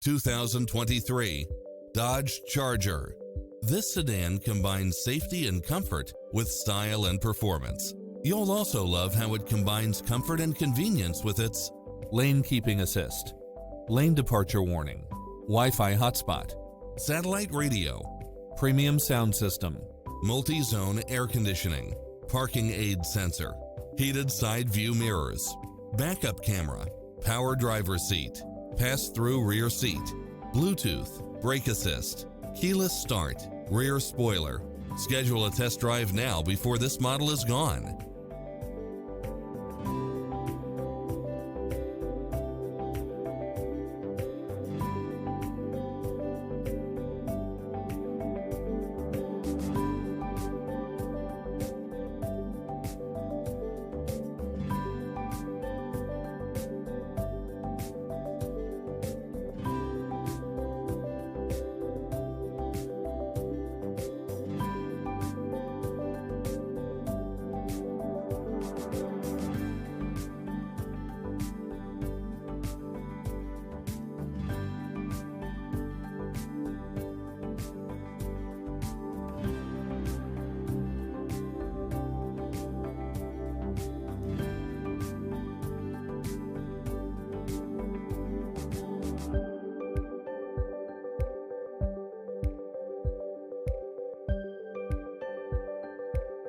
2023 Dodge Charger. This sedan combines safety and comfort with style and performance. You'll also love how it combines comfort and convenience with its lane keeping assist, lane departure warning, Wi-Fi hotspot, satellite radio, premium sound system, multi-zone air conditioning, parking aid sensor, heated side view mirrors, backup camera, power driver seat, pass-through rear seat, Bluetooth, brake assist, keyless start, rear spoiler. Schedule a test drive now before this model is gone.